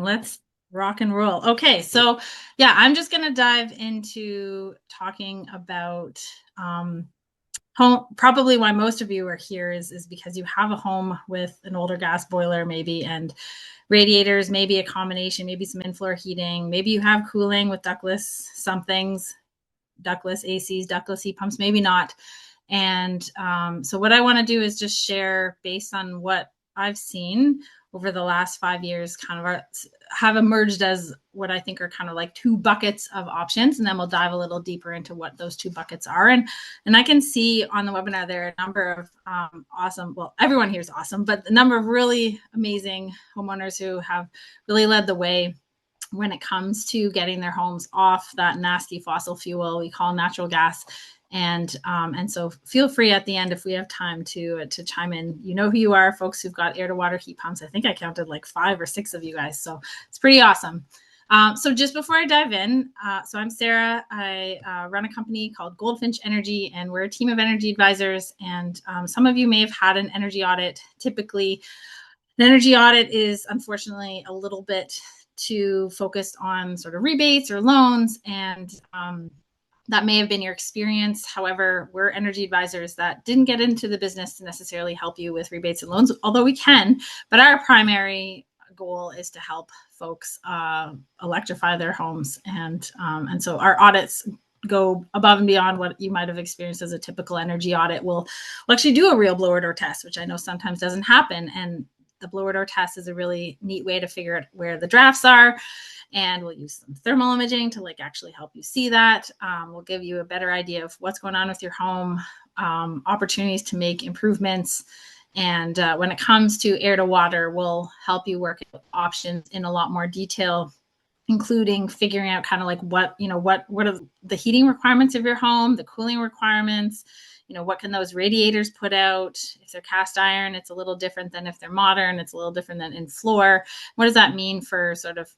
Let's rock and roll. Okay, so yeah, I'm just gonna dive into talking about home. Probably why most of you are here is because you have a home with an older gas boiler, maybe, and radiators, maybe a combination, maybe some in-floor heating, maybe you have cooling with ductless some things, ductless ACs, ductless heat pumps, maybe not. And so what I want to do is just share based on what I've seen over the last 5 years, kind of have emerged as what I think are kind of like two buckets of options. And then we'll dive a little deeper into what those two buckets are. And I can see on the webinar there are a number of awesome, well, everyone here is awesome, but the number of really amazing homeowners who have really led the way when it comes to getting their homes off that nasty fossil fuel we call natural gas. And so feel free at the end, if we have time, to chime in. You know who you are, folks who've got air to water heat pumps. I think I counted like 5 or 6 of you guys, so it's pretty awesome. So just before I dive in, so I'm Sarah. I run a company called Goldfinch Energy, and we're a team of energy advisors. And some of you may have had an energy audit. Typically, an energy audit is unfortunately a little bit too focused on sort of rebates or loans, and that may have been your experience. However, we're energy advisors that didn't get into the business to necessarily help you with rebates and loans, although we can. But our primary goal is to help folks electrify their homes, and so our audits go above and beyond what you might have experienced as a typical energy audit. We'll actually do a real blower door test, which I know sometimes doesn't happen, and the blower door test is a really neat way to figure out where the drafts are. And we'll use some thermal imaging to actually help you see that. We'll give you a better idea of what's going on with your home, opportunities to make improvements. And when it comes to air to water, we'll help you work out options in a lot more detail, including figuring out kind of like what are the heating requirements of your home, the cooling requirements. What can those radiators put out? If they're cast iron, it's a little different than if they're modern. It's a little different than in floor. What does that mean for sort of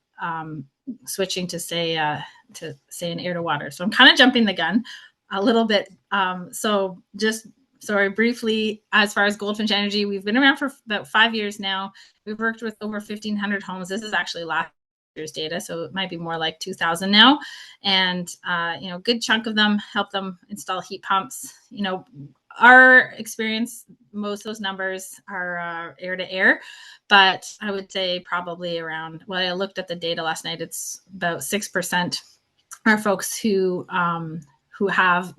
switching to say an air to water? So I'm kind of jumping the gun a little bit. So just sorry, briefly, as far as Goldfinch Energy, we've been around for about 5 years now. We've worked with over 1,500 homes. This is actually last year's data, so it might be more like 2,000 now. And good chunk of them help them install heat pumps. Our experience, most of those numbers are air to air, but I would say probably around, well, I looked at the data last night, it's about 6% are folks who have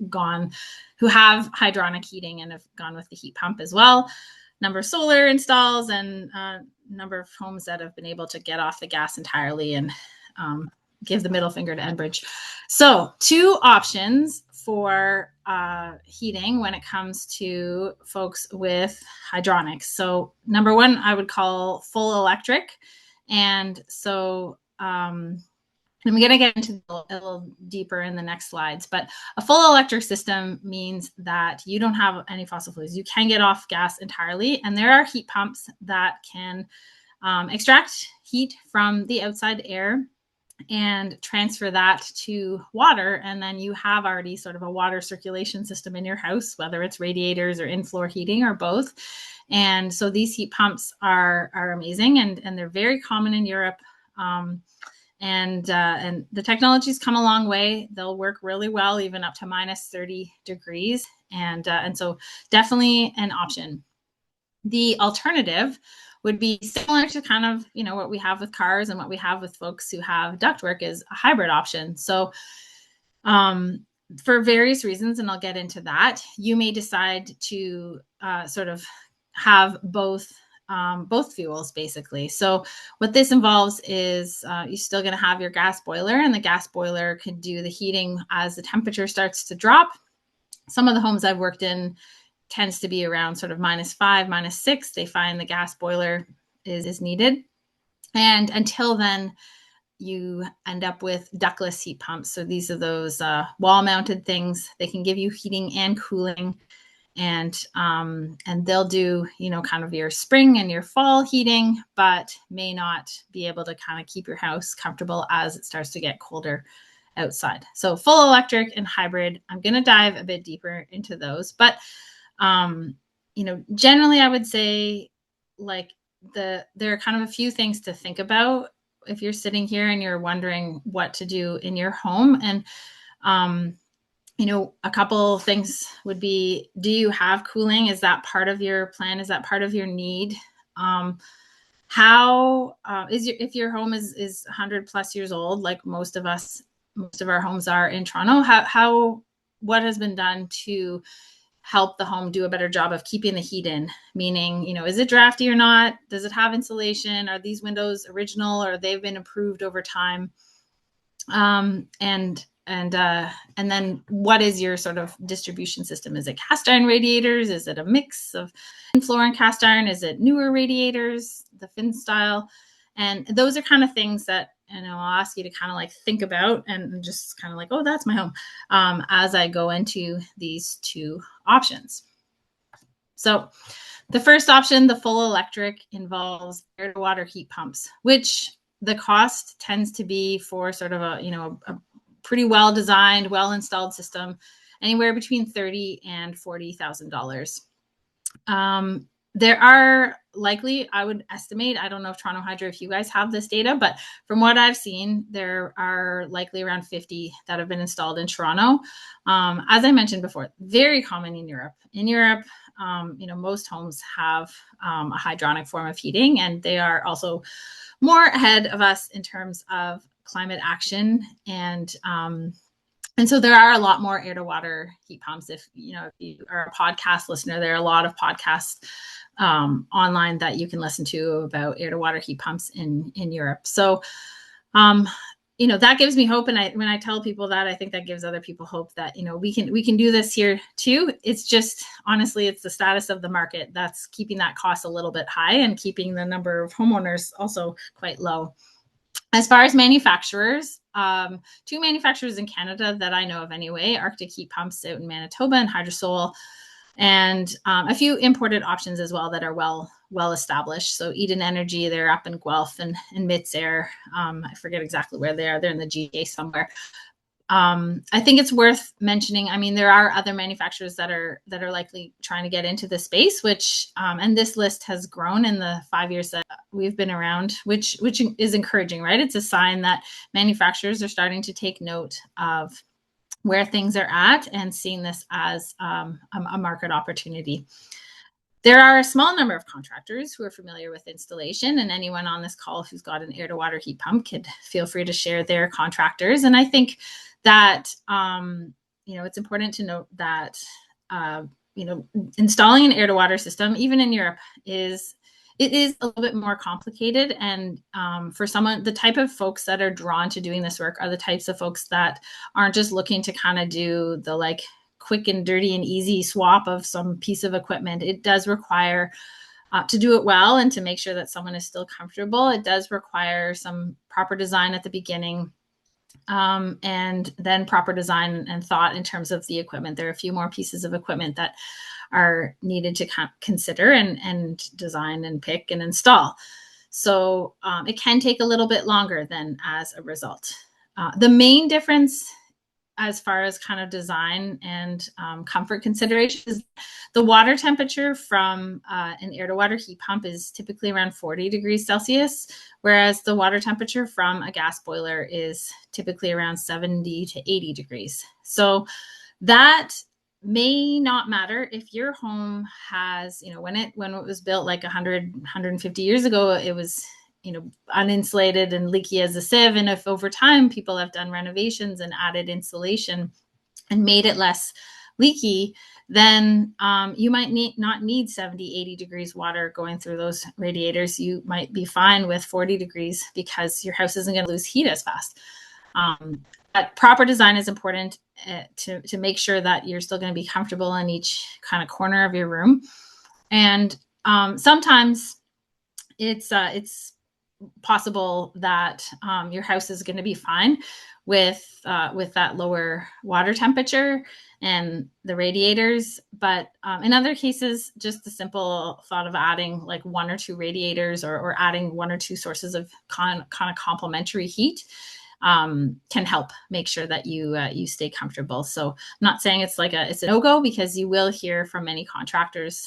hydronic heating and have gone with the heat pump as well. Number of solar installs, and number of homes that have been able to get off the gas entirely and give the middle finger to Enbridge. So 2 options for heating when it comes to folks with hydronics. So number 1, I would call full electric. And so I'm going to get into a little deeper in the next slides, but a full electric system means that you don't have any fossil fuels. You can get off gas entirely, and there are heat pumps that can extract heat from the outside air and transfer that to water, and then you have already sort of a water circulation system in your house, whether it's radiators or in-floor heating or both. And so these heat pumps are amazing, and they're very common in Europe. And the technology's come a long way. They'll work really well, even up to minus 30 degrees. And so definitely an option. The alternative would be similar to kind of, what we have with cars and what we have with folks who have ductwork, is a hybrid option. So for various reasons, and I'll get into that, you may decide to sort of have both fuels, basically. So what this involves is you're still going to have your gas boiler, and the gas boiler can do the heating as the temperature starts to drop. Some of the homes I've worked in tends to be around sort of -5, -6. They find the gas boiler is needed. And until then, you end up with ductless heat pumps. So these are those wall-mounted things. They can give you heating and cooling. And they'll do, kind of your spring and your fall heating, but may not be able to kind of keep your house comfortable as it starts to get colder outside. So full electric and hybrid, I'm going to dive a bit deeper into those. But, generally I would say there are kind of a few things to think about if you're sitting here and you're wondering what to do in your home, and a couple things would be, do you have cooling? Is that part of your plan? Is that part of your need? How if your home is 100 plus years old, like most of our homes are in Toronto, what has been done to help the home do a better job of keeping the heat in? Meaning, is it drafty or not? Does it have insulation? Are these windows original, or they've been improved over time? And then what is your sort of distribution system? Is it cast iron radiators? Is it a mix of floor and cast iron? Is it newer radiators, the fin style? And those are kind of things that, I'll ask you to kind of like think about and just kind of like, oh, that's my home, as I go into these two options. So the first option, the full electric, involves air to water heat pumps, which the cost tends to be for sort of a pretty well designed, well installed system, anywhere between $30,000 and $40,000. There are likely, I would estimate, I don't know if Toronto Hydro, if you guys have this data, but from what I've seen, there are likely around 50 that have been installed in Toronto. As I mentioned before, very common in Europe. In Europe, most homes have a hydronic form of heating, and they are also more ahead of us in terms of climate action. And so there are a lot more air to water heat pumps. If you are a podcast listener, there are a lot of podcasts online that you can listen to about air to water heat pumps in Europe. So, that gives me hope. And when I tell people that, I think that gives other people hope that, we can do this here too. It's just, honestly, it's the status of the market that's keeping that cost a little bit high and keeping the number of homeowners also quite low. As far as manufacturers, two manufacturers in Canada that I know of anyway, Arctic Heat Pumps out in Manitoba and Hydrosol, and a few imported options as well that are well established. So Eden Energy, they're up in Guelph and Mitsair. I forget exactly where they are. They're in the GA somewhere. I think it's worth mentioning. I mean, there are other manufacturers that are likely trying to get into the space, which and this list has grown in the 5 years that we've been around, which is encouraging, right? It's a sign that manufacturers are starting to take note of where things are at and seeing this as a market opportunity. There are a small number of contractors who are familiar with installation, and anyone on this call who's got an air to water heat pump could feel free to share their contractors. And I think that, it's important to note that, installing an air to water system, even in Europe, is a little bit more complicated. And for the type of folks that are drawn to doing this work are the types of folks that aren't just looking to kind of do the quick and dirty and easy swap of some piece of equipment. It does require to do it well and to make sure that someone is still comfortable. It does require some proper design at the beginning, and then proper design and thought in terms of the equipment. There are a few more pieces of equipment that are needed to consider and design and pick and install. So it can take a little bit longer than as a result. The main difference as far as kind of design and comfort considerations, the water temperature from an air to water heat pump is typically around 40 degrees Celsius, whereas the water temperature from a gas boiler is typically around 70 to 80 degrees. So that may not matter if your home has, when it was built like 100, 150 years ago, it was uninsulated and leaky as a sieve. And if over time people have done renovations and added insulation and made it less leaky, then you might not need 70, 80 degrees water going through those radiators. You might be fine with 40 degrees because your house isn't going to lose heat as fast. But proper design is important to make sure that you're still going to be comfortable in each kind of corner of your room. And sometimes it's possible that your house is going to be fine with that lower water temperature and the radiators. But in other cases, just the simple thought of adding like one or two radiators or adding one or two sources of kind of complementary heat can help make sure that you stay comfortable. So I'm not saying it's a no-go, because you will hear from many contractors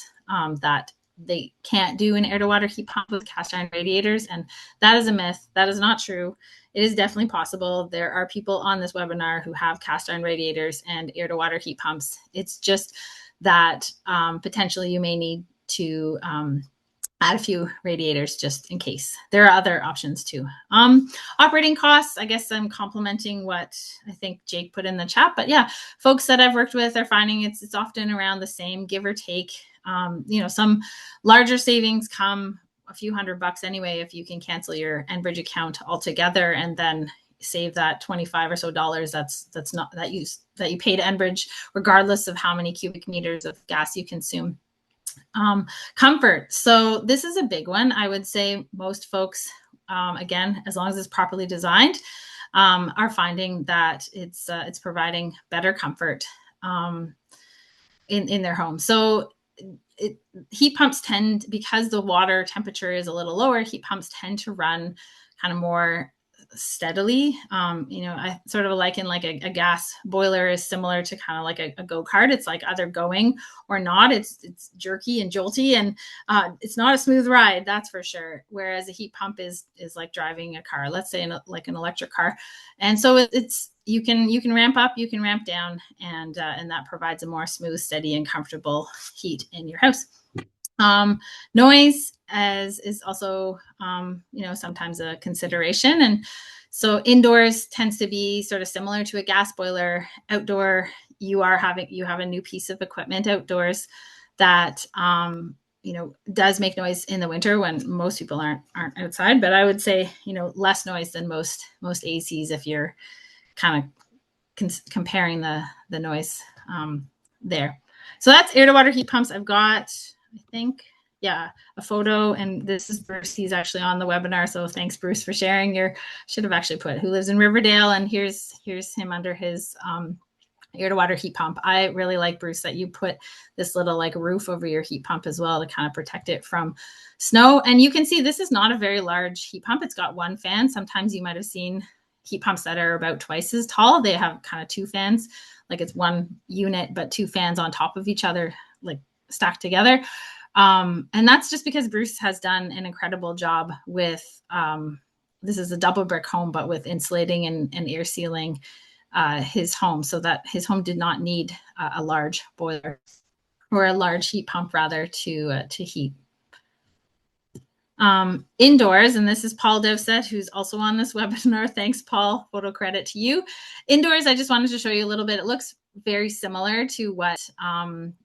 that they can't do an air to water heat pump with cast iron radiators. And that is a myth. That is not true. It is definitely possible. There are people on this webinar who have cast iron radiators and air to water heat pumps. It's just that potentially you may need to add a few radiators just in case. There are other options too. Operating costs, I guess I'm complimenting what I think Jake put in the chat, but yeah, folks that I've worked with are finding it's often around the same, give or take. Some larger savings come a few $100 anyway if you can cancel your Enbridge account altogether and then save that $25 or so that's not that you pay to Enbridge, regardless of how many cubic meters of gas you consume. Comfort. So this is a big one. I would say most folks, again, as long as it's properly designed, are finding that it's providing better comfort in their home. So heat pumps tend, because the water temperature is a little lower, heat pumps tend to run kind of more steadily. I sort of liken like a gas boiler is similar to kind of like a go-kart. It's like either going or not. It's jerky and jolty, and it's not a smooth ride, that's for sure. Whereas a heat pump is like driving a car, let's say like an electric car. And so it's you can ramp up, you can ramp down, and that provides a more smooth, steady, and comfortable heat in your house. Noise is also, sometimes a consideration. And so indoors tends to be sort of similar to a gas boiler. Outdoor, you have a new piece of equipment outdoors that, does make noise in the winter when most people aren't outside. But I would say, less noise than most ACs if you're kind of comparing the noise there. So that's air to water heat pumps. I've got, I think, a photo, and this is Bruce. He's actually on the webinar, so thanks, Bruce, for sharing. Should have actually put who lives in Riverdale, and here's him under his air to water heat pump. I really like, Bruce, that you put this little like roof over your heat pump as well to kind of protect it from snow. And you can see this is not a very large heat pump. It's got one fan. Sometimes you might have seen heat pumps that are about twice as tall. They have kind of two fans, like it's one unit, but two fans on top of each other, like stacked together. And that's just because Bruce has done an incredible job with, this is a double brick home, but with insulating and air sealing his home, so that his home did not need a large boiler or a large heat pump rather to heat. Indoors, and this is Paul Dowsett, who's also on this webinar. Thanks, Paul. Photo credit to you. Indoors, I just wanted to show you a little bit. It looks very similar to what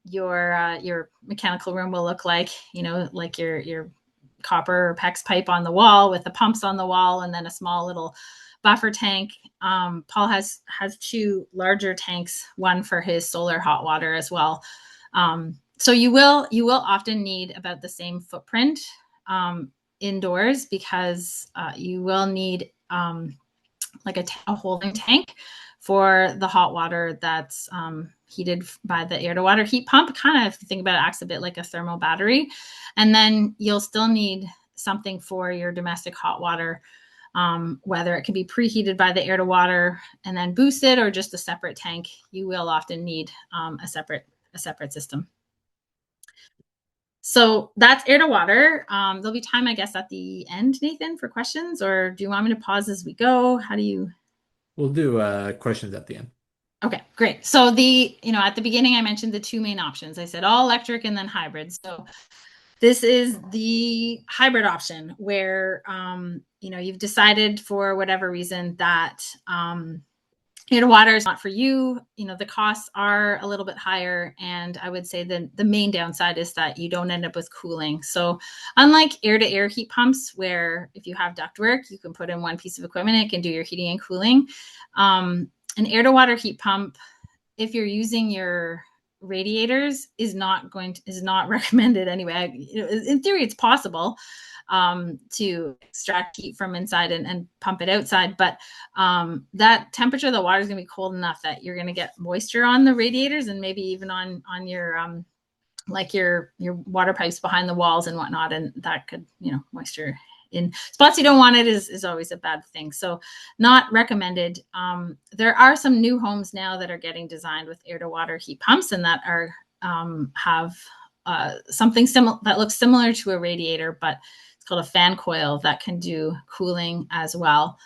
your mechanical room will look like. Like your copper or PEX pipe on the wall with the pumps on the wall, and then a small little buffer tank. Paul has two larger tanks, one for his solar hot water as well. So you will often need about the same footprint indoors, because you will need like a holding tank for the hot water that's heated by the air to water heat pump. Kind of, if you think about it, acts a bit like a thermal battery. And then you'll still need something for your domestic hot water, whether it can be preheated by the air to water and then boosted, or just a separate tank. You will often need a separate system. So that's air to water. There'll be time, I guess, at the end, Nathan, for questions, or do you want me to pause as we go? How do you? We'll do questions at the end. Okay, great. So at the beginning, I mentioned the two main options. I said all electric and then hybrid. So this is the hybrid option where, you've decided for whatever reason that air to water is not for you. The costs are a little bit higher. And I would say the main downside is that you don't end up with cooling. So unlike air to air heat pumps, where if you have ductwork, you can put in one piece of equipment, it can do your heating and cooling. An air to water heat pump, if you're using your radiators, is not recommended anyway. In theory, it's possible to extract heat from inside and pump it outside, but that temperature of the water is going to be cold enough that you're going to get moisture on the radiators, and maybe even on your like your water pipes behind the walls and whatnot, and that could moisture in spots you don't want it is always a bad thing. So not recommended. There are some new homes now that are getting designed with air to water heat pumps, and that are have something that looks similar to a radiator, but it's called a fan coil that can do cooling as well.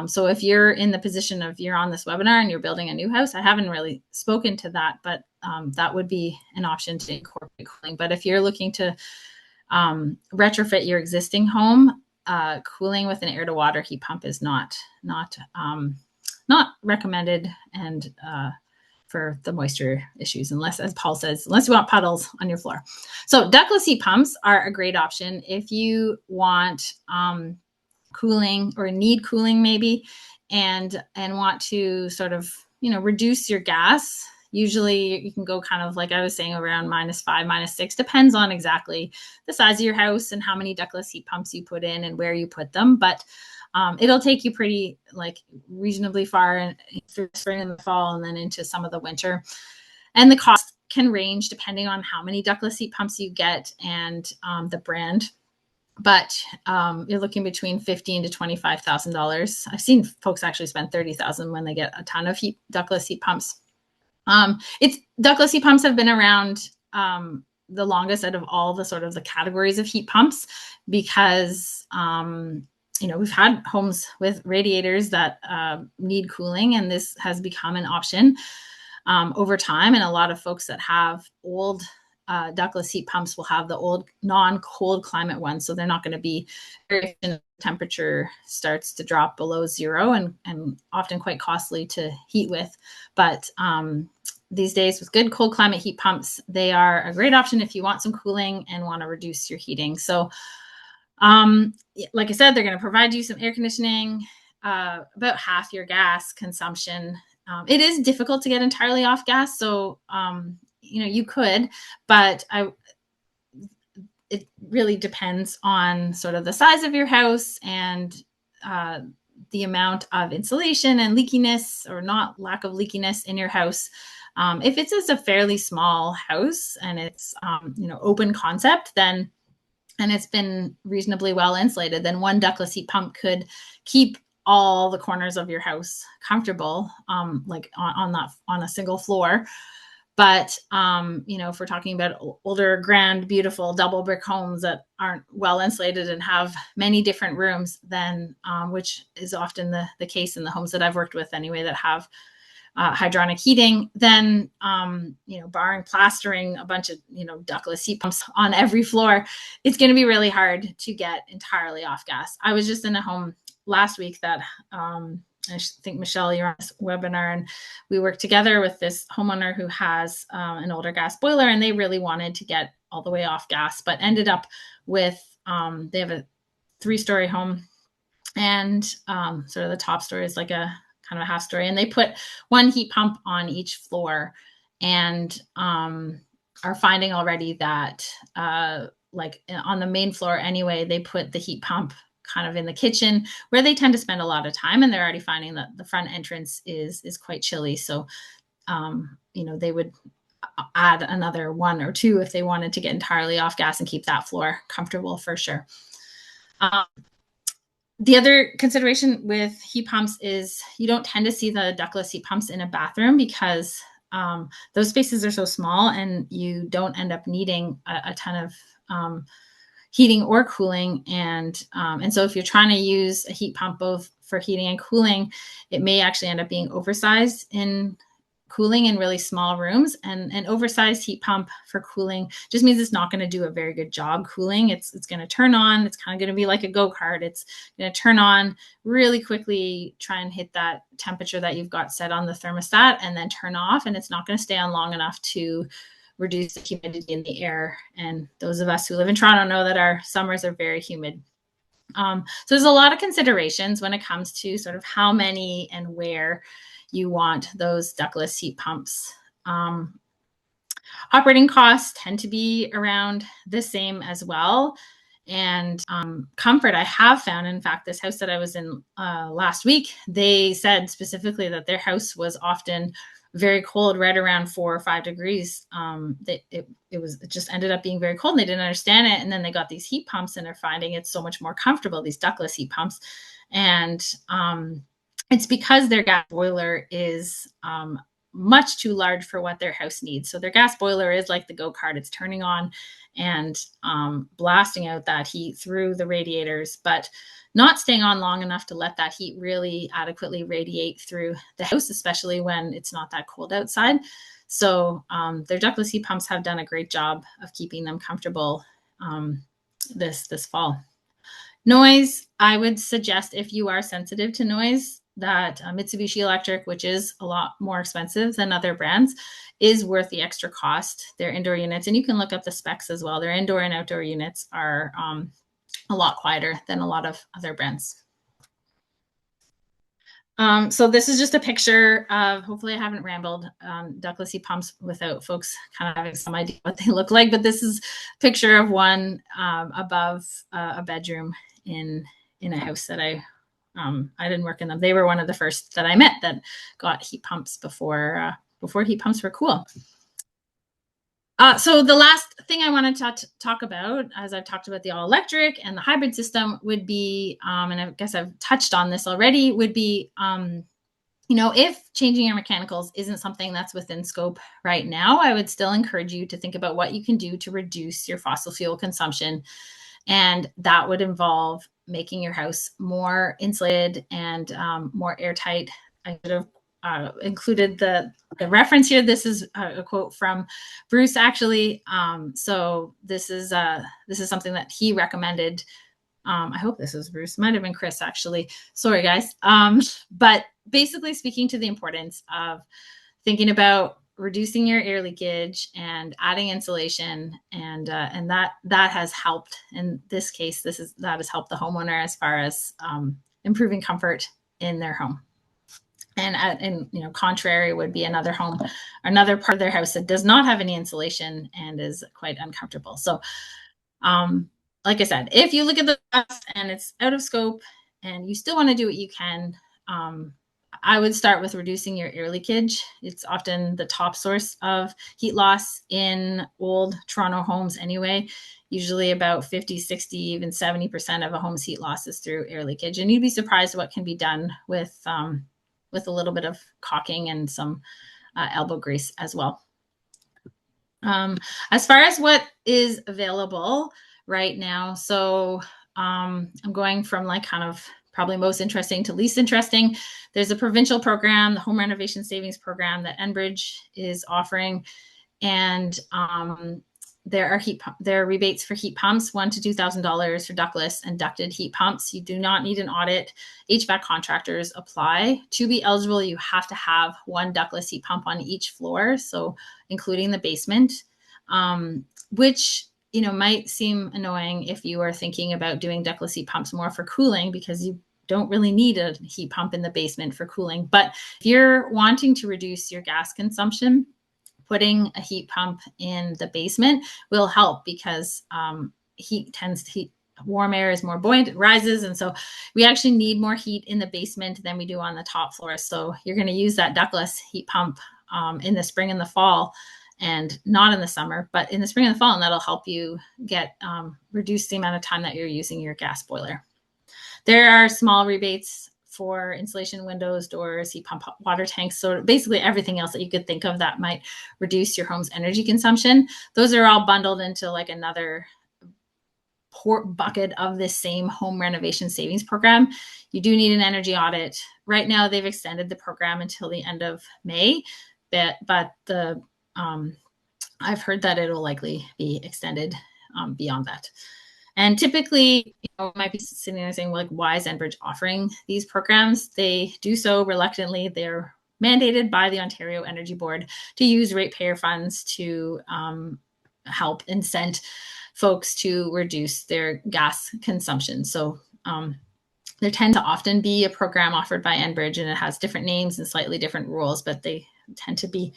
So if you're in the position of you're on this webinar and you're building a new house, I haven't really spoken to that, but that would be an option to incorporate cooling. But if you're looking to retrofit your existing home, cooling with an air to water heat pump is not recommended, and for the moisture issues, unless, as Paul says, unless you want puddles on your floor. So ductless heat pumps are a great option if you want cooling or need cooling maybe, and want to sort of, reduce your gas. Usually you can go kind of, like I was saying, around -5, -6, depends on exactly the size of your house and how many ductless heat pumps you put in and where you put them. But it'll take you pretty, reasonably far through the spring and the fall, and then into some of the winter. And the cost can range depending on how many ductless heat pumps you get and the brand. But you're looking between $15,000 to $25,000. I've seen folks actually spend $30,000 when they get a ton of ductless heat pumps. Ductless heat pumps have been around the longest out of all the sort of the categories of heat pumps, because we've had homes with radiators that need cooling, and this has become an option over time. And a lot of folks that have old ductless heat pumps will have the old non-cold climate ones, so they're not going to be very efficient. Temperature starts to drop below zero, and often quite costly to heat with. But these days, with good cold climate heat pumps, they are a great option if you want some cooling and want to reduce your heating. So like I said, they're going to provide you some air conditioning, about half your gas consumption. It is difficult to get entirely off gas, so you could, but it really depends on sort of the size of your house and the amount of insulation and leakiness or not lack of leakiness in your house. If it's just a fairly small house and it's open concept, then, and it's been reasonably well insulated, then one ductless heat pump could keep all the corners of your house comfortable, like on a single floor. But if we're talking about older, grand, beautiful double brick homes that aren't well insulated and have many different rooms, then which is often the case in the homes that I've worked with anyway, that have hydronic heating, then barring plastering a bunch of ductless heat pumps on every floor, it's going to be really hard to get entirely off gas. I was just in a home last week that I think, Michelle, you're on this webinar, and we worked together with this homeowner who has an older gas boiler, and they really wanted to get all the way off gas, but ended up with they have a 3-story home, and sort of the top story is like a kind of a half story, and they put one heat pump on each floor, and are finding already that like on the main floor anyway, they put the heat pump kind of in the kitchen where they tend to spend a lot of time, and they're already finding that the front entrance is quite chilly. So they would add another 1 or 2 if they wanted to get entirely off gas and keep that floor comfortable for sure. The other consideration with heat pumps is you don't tend to see the ductless heat pumps in a bathroom, because those spaces are so small, and you don't end up needing a ton of heating or cooling. And so if you're trying to use a heat pump both for heating and cooling, it may actually end up being oversized in cooling in really small rooms. And an oversized heat pump for cooling just means it's not going to do a very good job cooling. It's going to turn on. It's kind of going to be like a go-kart. It's going to turn on really quickly, try and hit that temperature that you've got set on the thermostat, and then turn off. And it's not going to stay on long enough to reduce the humidity in the air. And those of us who live in Toronto know that our summers are very humid. So there's a lot of considerations when it comes to sort of how many and where you want those ductless heat pumps. Operating costs tend to be around the same as well. And comfort, I have found, in fact, this house that I was in last week, they said specifically that their house was often very cold, right around 4 or 5 degrees. It just ended up being very cold, and they didn't understand it. And then they got these heat pumps, and they're finding it's so much more comfortable, these ductless heat pumps. And it's because their gas boiler is much too large for what their house needs. So their gas boiler is like the go-kart. It's turning on and blasting out that heat through the radiators, but not staying on long enough to let that heat really adequately radiate through the house, especially when it's not that cold outside. So their ductless heat pumps have done a great job of keeping them comfortable this fall. Noise, I would suggest, if you are sensitive to noise, that Mitsubishi Electric, which is a lot more expensive than other brands, is worth the extra cost. Their indoor units, and you can look up the specs as well. Their indoor and outdoor units are a lot quieter than a lot of other brands. So this is just a picture of, hopefully I haven't rambled, ductless heat pumps without folks kind of having some idea what they look like, but this is a picture of one above a bedroom in a house that I didn't work in them. They were one of the first that I met that got heat pumps before heat pumps were cool. So the last thing I wanted to talk about, as I've talked about the all-electric and the hybrid system, would be, and I guess I've touched on this already, would be, if changing your mechanicals isn't something that's within scope right now, I would still encourage you to think about what you can do to reduce your fossil fuel consumption. And that would involve making your house more insulated and more airtight. I should have included the reference here. This is a quote from Bruce, actually. So this is something that he recommended. I hope this was Bruce. Might have been Chris, actually. Sorry, guys. But basically speaking to the importance of thinking about reducing your air leakage and adding insulation, and that has helped. In this case, that has helped the homeowner as far as improving comfort in their home. And contrary would be another part of their house that does not have any insulation and is quite uncomfortable. So, like I said, if you look at the cost and it's out of scope and you still want to do what you can, I would start with reducing your air leakage. It's often the top source of heat loss in old Toronto homes anyway. Usually about 50, 60, even 70% of a home's heat loss is through air leakage. And you'd be surprised what can be done with a little bit of caulking and some elbow grease as well. As far as what is available right now, so I'm going from like kind of probably most interesting to least interesting. There's a provincial program, the Home Renovation Savings Program, that Enbridge is offering, and there are rebates for heat pumps, $1,000 to $2,000 for ductless and ducted heat pumps. You do not need an audit. HVAC contractors apply. To be eligible, you have to have one ductless heat pump on each floor, so including the basement, which might seem annoying if you are thinking about doing ductless heat pumps more for cooling, because you don't really need a heat pump in the basement for cooling. But if you're wanting to reduce your gas consumption, putting a heat pump in the basement will help, because warm air is more buoyant, it rises. And so we actually need more heat in the basement than we do on the top floor. So you're going to use that ductless heat pump in the spring and the fall, and not in the summer, but in the spring and the fall. And that'll help you get reduce the amount of time that you're using your gas boiler. There are small rebates for insulation, windows, doors, heat pump, water tanks. So basically everything else that you could think of that might reduce your home's energy consumption. Those are all bundled into like another bucket of this same home renovation savings program. You do need an energy audit. Right now, they've extended the program until the end of May, but I've heard that it'll likely be extended beyond that. And typically, you might be sitting there saying, well, like, why is Enbridge offering these programs? They do so reluctantly. They're mandated by the Ontario Energy Board to use ratepayer funds to help incent folks to reduce their gas consumption. So there tend to often be a program offered by Enbridge, and it has different names and slightly different rules, but they tend to be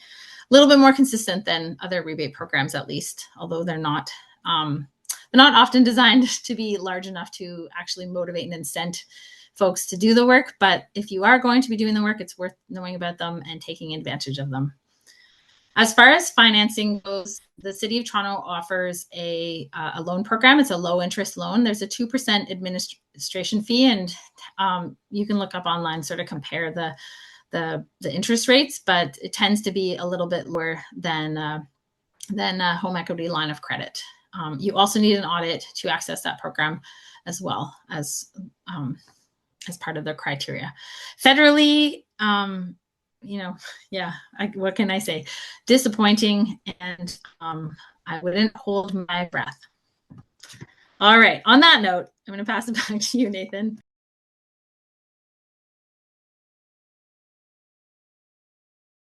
a little bit more consistent than other rebate programs, at least, although they're not often designed to be large enough to actually motivate and incent folks to do the work. But if you are going to be doing the work, it's worth knowing about them and taking advantage of them. As far as financing goes, the City of Toronto offers a loan program. It's a low interest loan. There's a 2% administration fee, and you can look up online, sort of compare the the interest rates, but it tends to be a little bit lower than a home equity line of credit. You also need an audit to access that program as well as part of the criteria. Federally, what can I say? Disappointing, and I wouldn't hold my breath. All right. On that note, I'm going to pass it back to you, Nathan.